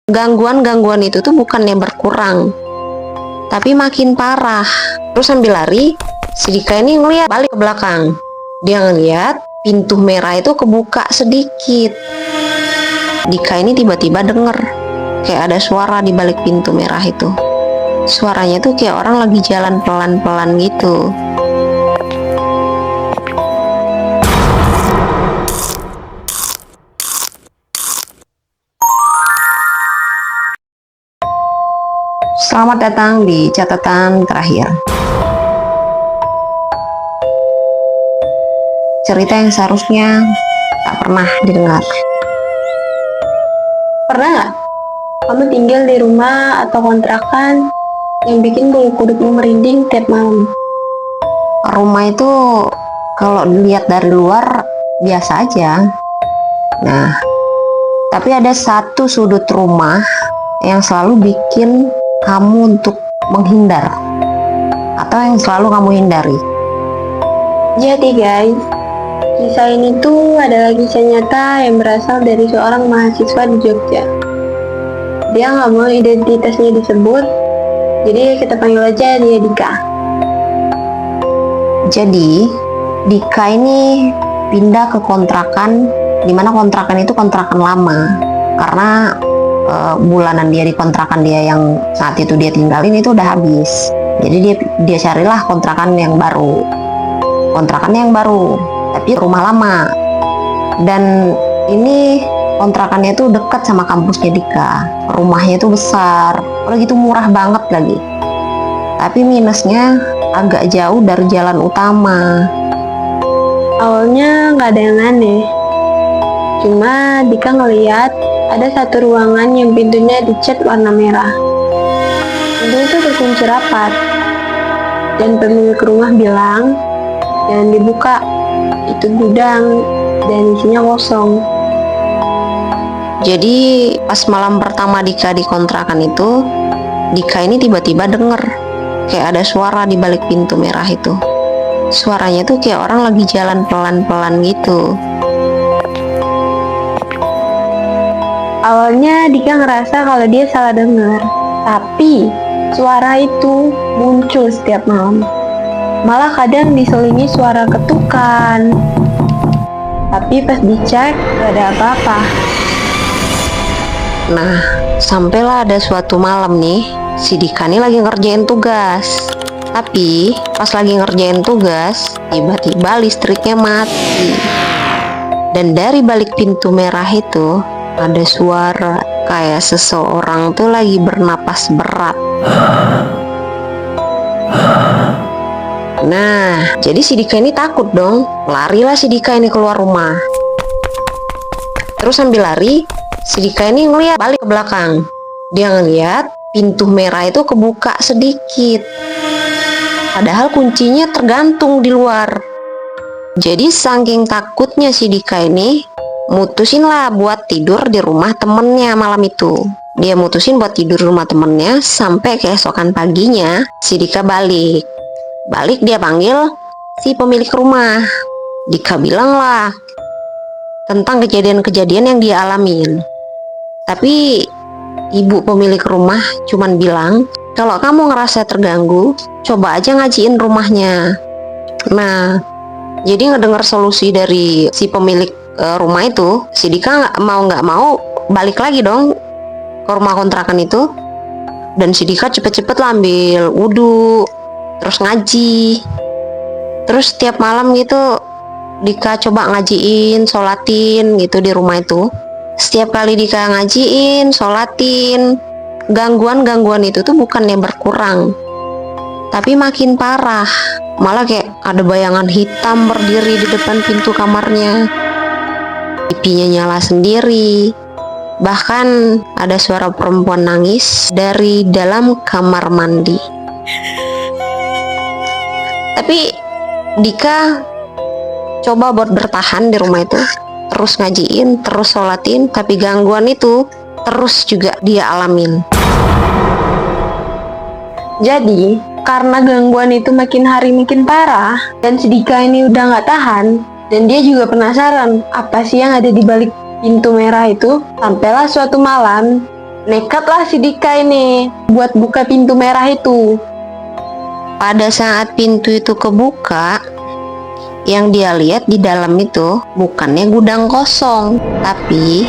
Gangguan-gangguan itu tuh bukannya berkurang, tapi makin parah. Terus sambil lari, si Dika ini ngeliat balik ke belakang. Dia ngeliat pintu merah itu kebuka sedikit. Dika ini tiba-tiba denger kayak ada suara di balik pintu merah itu. Suaranya tuh kayak orang lagi jalan pelan-pelan gitu. Selamat datang di catatan terakhir. Cerita yang seharusnya tak pernah didengar. Pernah nggak kamu tinggal di rumah atau kontrakan yang bikin bulu kudukmu merinding tiap malam? Rumah itu kalau dilihat dari luar biasa aja. Nah, tapi ada satu sudut rumah yang selalu bikin kamu untuk menghindar, atau yang selalu kamu hindari. Jadi guys, kisah ini tuh adalah kisah nyata yang berasal dari seorang mahasiswa di Jogja. Dia nggak mau identitasnya disebut, jadi kita panggil aja dia Dika. Jadi Dika ini pindah ke kontrakan, dimana kontrakan itu kontrakan lama, karena bulanan dia di kontrakan dia yang saat itu dia tinggalin itu udah habis. Jadi dia carilah kontrakan yang baru, tapi rumah lama. Dan ini kontrakannya itu dekat sama kampusnya Dika. Rumahnya itu besar, udah gitu murah banget lagi. Tapi minusnya agak jauh dari jalan utama. Awalnya nggak ada yang aneh, cuma Dika ngeliat ada satu ruangan yang pintunya dicat warna merah. Pintu itu terkunci rapat, dan pemilik rumah bilang jangan dibuka, itu gudang dan isinya kosong. Jadi pas malam pertama Dika di kontrakan itu, Dika ini tiba-tiba denger kayak ada suara di balik pintu merah itu. Suaranya tuh kayak orang lagi jalan pelan-pelan gitu. Awalnya Dika ngerasa kalau dia salah dengar, tapi suara itu muncul setiap malam. Malah kadang diselingi suara ketukan. Tapi pas dicek gak ada apa-apa. Nah, sampailah ada suatu malam nih, si Dika nih lagi ngerjain tugas. Tapi pas lagi ngerjain tugas, tiba-tiba listriknya mati. Dan dari balik pintu merah itu ada suara kayak seseorang tuh lagi bernapas berat. Nah, jadi si Dika ini takut dong. Larilah si Dika ini keluar rumah. Terus sambil lari, si Dika ini ngeliat balik ke belakang. Dia ngeliat pintu merah itu kebuka sedikit. Padahal kuncinya tergantung di luar. Jadi saking takutnya si Dika ini mutusin lah buat tidur di rumah temennya malam itu. Dia mutusin buat tidur di rumah temennya sampai keesokan paginya si Dika balik dia panggil si pemilik rumah. Dika bilang lah tentang kejadian-kejadian yang dia alamin. Tapi ibu pemilik rumah cuman bilang, kalau kamu ngerasa terganggu, coba aja ngajiin rumahnya. Nah, jadi ngedengar solusi dari si pemilik rumah itu, si Dika nggak mau balik lagi dong ke rumah kontrakan itu. Dan si Dika cepet-cepet lah ambil wudhu, terus ngaji. Terus setiap malam gitu Dika coba ngajiin, sholatin gitu di rumah itu. Setiap kali Dika ngajiin, sholatin, gangguan-gangguan itu tuh bukannya berkurang, tapi makin parah. Malah kayak ada bayangan hitam berdiri di depan pintu kamarnya. TV-nya nyala sendiri. Bahkan ada suara perempuan nangis dari dalam kamar mandi. Tapi Dika coba buat bertahan di rumah itu, terus ngajiin, terus sholatin, tapi gangguan itu terus juga dia alamin. Jadi, karena gangguan itu makin hari makin parah, dan si Dika ini udah nggak tahan, dan dia juga penasaran apa sih yang ada di balik pintu merah itu. Sampailah suatu malam Nekatlah si Dika ini buat buka pintu merah itu. Pada saat pintu itu kebuka, yang dia lihat di dalam itu bukannya gudang kosong, tapi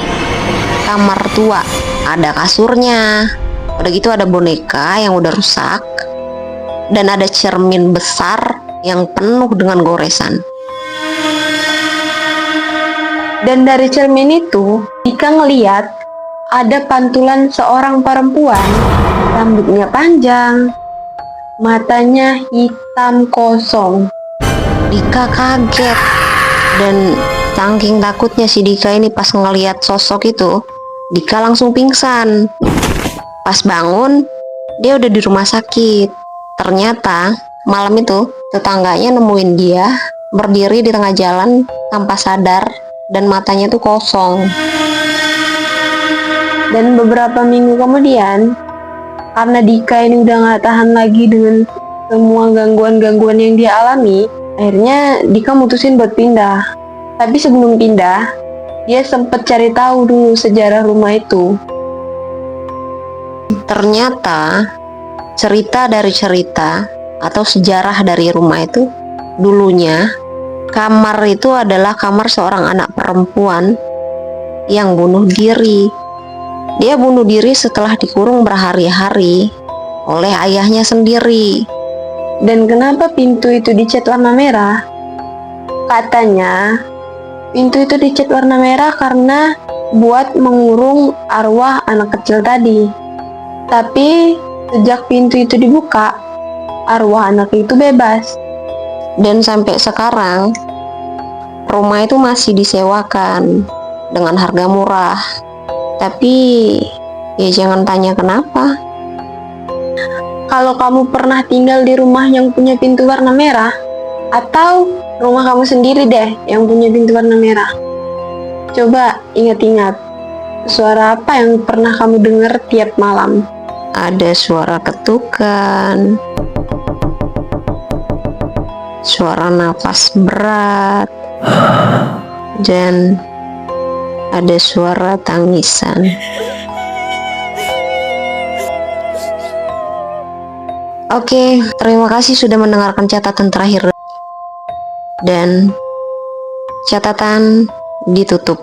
kamar tua. Ada kasurnya, udah gitu ada boneka yang udah rusak, dan ada cermin besar yang penuh dengan goresan. Dan dari cermin itu, Dika ngeliat ada pantulan seorang perempuan, rambutnya panjang, matanya hitam kosong. Dika kaget, dan saking takutnya si Dika ini pas ngeliat sosok itu, Dika langsung pingsan. Pas bangun, dia udah di rumah sakit. Ternyata malam itu tetangganya nemuin dia berdiri di tengah jalan tanpa sadar dan matanya tuh kosong. Dan beberapa minggu kemudian, karena Dika ini udah gak tahan lagi dengan semua gangguan-gangguan yang dia alami, akhirnya Dika mutusin buat pindah. Tapi sebelum pindah, dia sempet cari tahu dulu sejarah rumah itu. Ternyata cerita dari cerita atau sejarah dari rumah itu, dulunya kamar itu adalah kamar seorang anak perempuan yang bunuh diri. Dia bunuh diri setelah dikurung berhari-hari oleh ayahnya sendiri. Dan kenapa pintu itu dicat warna merah? Katanya pintu itu dicat warna merah karena buat mengurung arwah anak kecil tadi. Tapi sejak pintu itu dibuka, arwah anak itu bebas. Dan sampai sekarang rumah itu masih disewakan dengan harga murah. Tapi ya jangan tanya kenapa. Kalau kamu pernah tinggal di rumah yang punya pintu warna merah, atau rumah kamu sendiri deh yang punya pintu warna merah, coba ingat-ingat, suara apa yang pernah kamu dengar tiap malam? Ada suara ketukan, suara nafas berat, dan ada suara tangisan. Oke, terima kasih sudah mendengarkan catatan terakhir. Dan catatan ditutup.